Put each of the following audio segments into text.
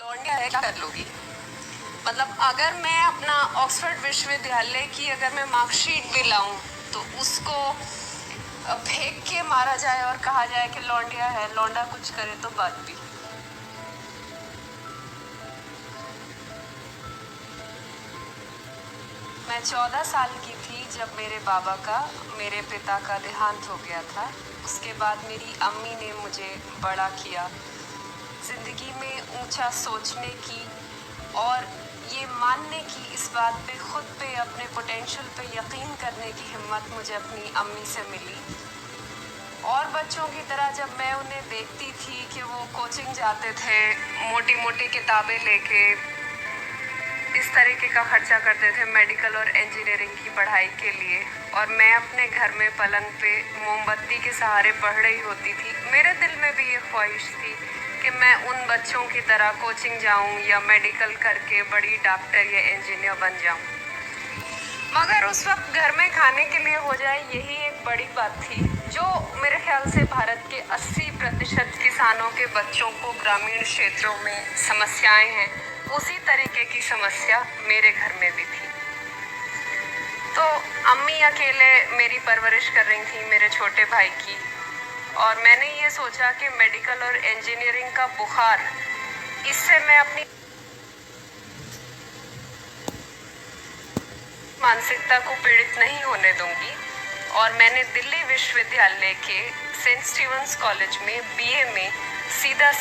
लौंडिया है, क्या कर लोगी? मतलब अगर मैं अपना ऑक्सफोर्ड विश्वविद्यालय की अगर मैं मार्कशीट भी लाऊं तो उसको फेंक के मारा जाए और कहा जाए कि लौंडिया है, लौंडा कुछ करे तो बात भी। मैं 14 साल की थी जब मेरे पिता का देहांत हो गया था। उसके बाद मेरी अम्मी ने मुझे बड़ा किया, ज़िंदगी में ऊंचा सोचने की और ये मानने की, इस बात पे खुद पे अपने पोटेंशियल पे यकीन करने की हिम्मत मुझे अपनी अम्मी से मिली। और बच्चों की तरह जब मैं उन्हें देखती थी कि वो कोचिंग जाते थे, मोटी मोटी किताबें लेके इस तरीके का खर्चा करते थे मेडिकल और इंजीनियरिंग की पढ़ाई के लिए, और मैं अपने घर में पलंग पे मोमबत्ती के सहारे पढ़ रही होती थी, मेरे दिल में भी ये ख्वाहिश थी कि मैं उन बच्चों की तरह कोचिंग जाऊं या मेडिकल करके बड़ी डॉक्टर या इंजीनियर बन जाऊं। मगर उस वक्त घर में खाने के लिए हो जाए यही एक बड़ी बात थी। जो मेरे ख्याल से भारत के 80% किसानों के बच्चों को ग्रामीण क्षेत्रों में समस्याएं हैं, उसी तरीके की समस्या मेरे घर में भी थी। तो अम्मी अकेले मेरी परवरिश कर रही थी मेरे छोटे भाई की, और मैंने ये सोचा कि मेडिकल और इंजीनियरिंग का बुखार, इससे मैं अपनी मानसिकता को पीड़ित नहीं होने दूंगी। और मैंने दिल्ली विश्वविद्यालय के सेंट स्टीवंस कॉलेज में बीए में सीधा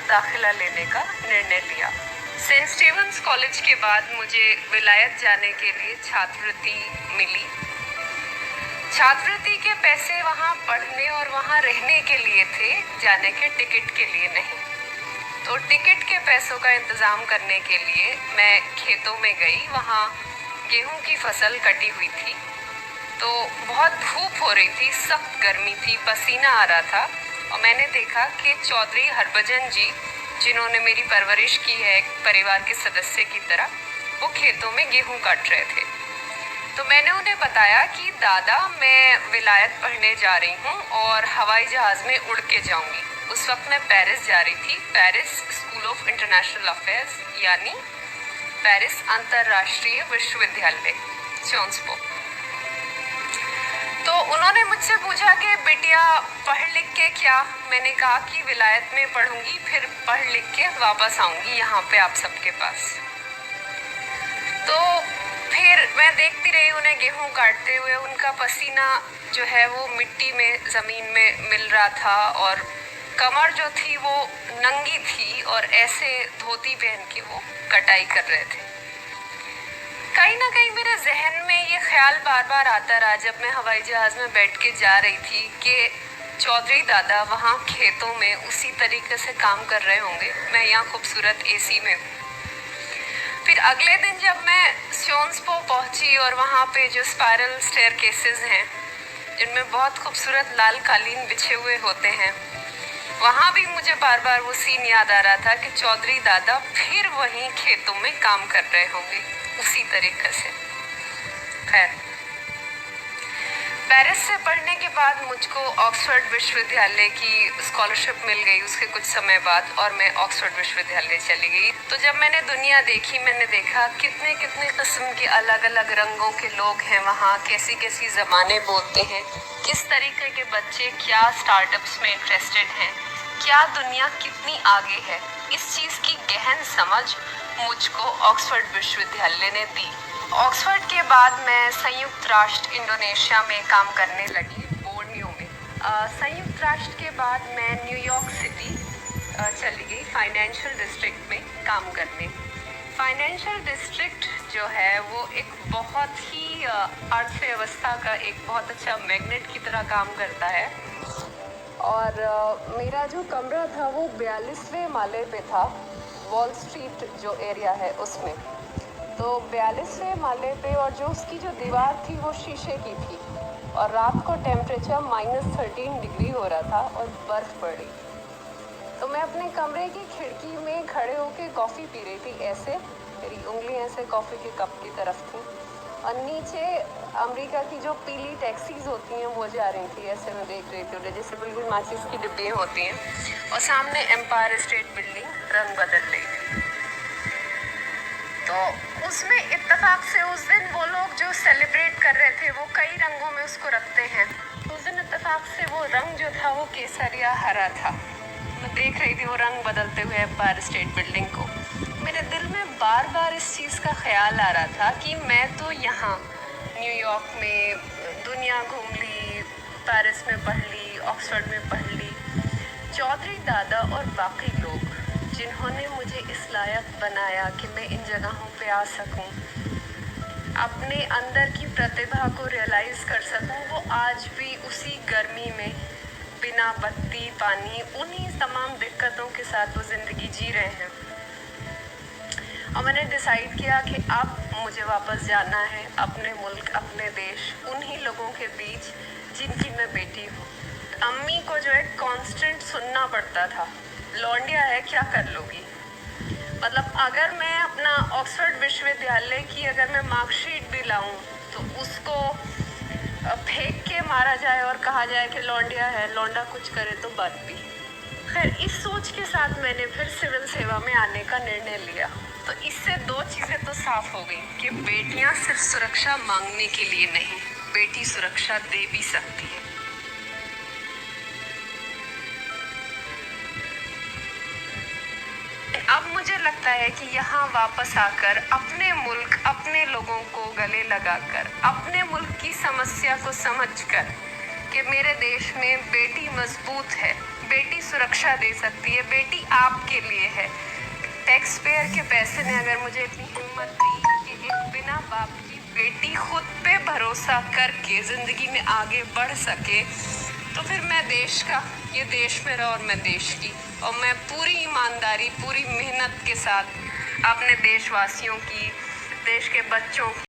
दाखिला लेने का निर्णय लिया। सेंट स्टीवंस कॉलेज के बाद मुझे विलायत जाने के लिए छात्रवृत्ति मिली। छात्रवृत्ति के पैसे वहाँ पढ़ने और वहाँ रहने के लिए थे, जाने के टिकट के लिए नहीं। तो टिकट के पैसों का इंतज़ाम करने के लिए मैं खेतों में गई। वहाँ गेहूं की फसल कटी हुई थी, तो बहुत धूप हो रही थी, सख्त गर्मी थी, पसीना आ रहा था, और मैंने देखा कि चौधरी हरभजन जी, जिन्होंने मेरी परवरिश की है एक परिवार के सदस्य की तरह, वो खेतों में गेहूं काट रहे थे। तो मैंने उन्हें बताया कि दादा, मैं विलायत पढ़ने जा रही हूँ और हवाई जहाज़ में उड़ के जाऊँगी। उस वक्त मैं पेरिस जा रही थी, Paris school of international affairs, यानी पेरिस अंतर्राष्ट्रीय विश्वविद्यालय, सियोंस पो। तो उन्होंने मुझसे पूछा कि बेटिया पढ़ लिख के क्या? मैंने कहा कि विलायत में पढ़ूंगी, फिर पढ़ लिख के वापस आऊंगी यहाँ पे आप सबके पास। तो फिर मैं देखती रही उन्हें गेहूं काटते हुए, उनका पसीना जो है वो मिट्टी में, ज़मीन में मिल रहा था, और कमर जो थी वो नंगी थी, और ऐसे धोती पहन के वो कटाई कर रहे थे। कहीं ना कहीं मेरे जहन में ये ख्याल बार बार आता रहा जब मैं हवाई जहाज़ में बैठ के जा रही थी कि चौधरी दादा वहाँ खेतों में उसी तरीके से काम कर रहे होंगे, मैं यहाँ खूबसूरत एसी में हूँ। फिर अगले दिन जब मैं सियोंस पो पहुँची और वहाँ पे जो स्पाइरल स्टेयरकेसेस हैं, जिनमें बहुत खूबसूरत लाल कालीन बिछे हुए होते हैं, वहाँ भी मुझे बार बार वो सीन याद आ रहा था कि चौधरी दादा फिर वहीं खेतों में काम कर रहे होंगे उसी तरीके से। खैर, पेरिस से पढ़ने के बाद मुझको ऑक्सफोर्ड विश्वविद्यालय की स्कॉलरशिप मिल गई उसके कुछ समय बाद, और मैं ऑक्सफोर्ड विश्वविद्यालय चली गई। तो जब मैंने दुनिया देखी, मैंने देखा कितने कितने किस्म के अलग अलग रंगों के लोग हैं वहाँ, कैसी कैसी ज़बानें बोलते हैं, किस तरीके के बच्चे क्या स्टार्टअप्स में इंटरेस्टेड हैं, क्या दुनिया कितनी आगे है। इस चीज़ की गहन समझ मुझको ऑक्सफोर्ड विश्वविद्यालय ने दी। ऑक्सफोर्ड के बाद मैं संयुक्त राष्ट्र इंडोनेशिया में काम करने लगी, बोर्नियो में। संयुक्त राष्ट्र के बाद मैं न्यूयॉर्क सिटी चली गई फाइनेंशियल डिस्ट्रिक्ट में काम करने। फाइनेंशियल डिस्ट्रिक्ट जो है वो एक बहुत ही अर्थव्यवस्था का एक बहुत अच्छा मैग्नेट की तरह काम करता है, और मेरा जो कमरा था वो 42वें माले पे था, वॉल स्ट्रीट जो एरिया है उसमें। तो 42वें माले पे, और जो उसकी जो दीवार थी वो शीशे की थी, और रात को टेम्परेचर -13 डिग्री हो रहा था और बर्फ़ पड़ रही। तो मैं अपने कमरे की खिड़की में खड़े होकर कॉफ़ी पी रही थी, ऐसे मेरी उंगलियां ऐसे कॉफ़ी के कप की तरफ थी, और नीचे अमेरिका की जो पीली टैक्सीज होती हैं वो जा रही थी, ऐसे मैं देख रही थी, जैसे बिल्कुल माचिस की डिब्बियाँ होती हैं, और सामने एम्पायर स्टेट बिल्डिंग रंग बदल रही थी। तो उसमें इत्तेफाक से उस दिन वो लोग जो सेलिब्रेट कर रहे थे वो कई रंगों में उसको रखते हैं। उस दिन इत्तेफाक से वो रंग जो था वो केसरिया हरा था। मैं देख रही थी वो रंग बदलते हुए एम्पायर स्टेट बिल्डिंग को। मेरे दिल में बार बार इस चीज़ का ख्याल आ रहा था कि मैं तो यहाँ न्यूयॉर्क में दुनिया घूम ली, पेरिस में पढ़ ली, ऑक्सफोर्ड में पढ़ ली। चौधरी दादा और बाकी लोग जिन्होंने मुझे इस लायक बनाया कि मैं इन जगहों पे आ सकूं, अपने अंदर की प्रतिभा को रियलाइज़ कर सकूं, वो आज भी उसी गर्मी में बिना बत्ती पानी उन्हीं तमाम दिक्कतों के साथ वो ज़िंदगी जी रहे हैं। और मैंने डिसाइड किया कि अब मुझे वापस जाना है अपने मुल्क, अपने देश, उन्हीं लोगों के बीच जिनकी मैं बेटी हूँ। अम्मी को जो है कांस्टेंट सुनना पड़ता था, लौंडिया है क्या कर लोगी। मतलब अगर मैं अपना ऑक्सफोर्ड विश्वविद्यालय की अगर मैं मार्कशीट भी लाऊं तो उसको फेंक के मारा जाए और कहा जाए कि लौंडिया है, लौंडा कुछ करे तो बात भी। खैर, इस सोच के साथ मैंने फिर सिविल सेवा में आने का निर्णय लिया। तो इससे दो चीज़ें तो साफ हो गई कि बेटियां सिर्फ सुरक्षा मांगने के लिए नहीं, बेटी सुरक्षा दे भी सकती है। अब मुझे लगता है कि यहाँ वापस आकर अपने मुल्क, अपने लोगों को गले लगाकर, अपने मुल्क की समस्या को समझकर कि मेरे देश में बेटी मजबूत है, बेटी सुरक्षा दे सकती है, बेटी आपके लिए है। टैक्स पेयर के पैसे ने अगर मुझे इतनी हिम्मत दी कि एक बिना बाप की बेटी खुद पे भरोसा करके ज़िंदगी में आगे बढ़ सके, तो फिर मैं देश का, ये देश मेरा और मैं देश की, और मैं पूरी ईमानदारी, पूरी मेहनत के साथ अपने देशवासियों की, देश के बच्चों की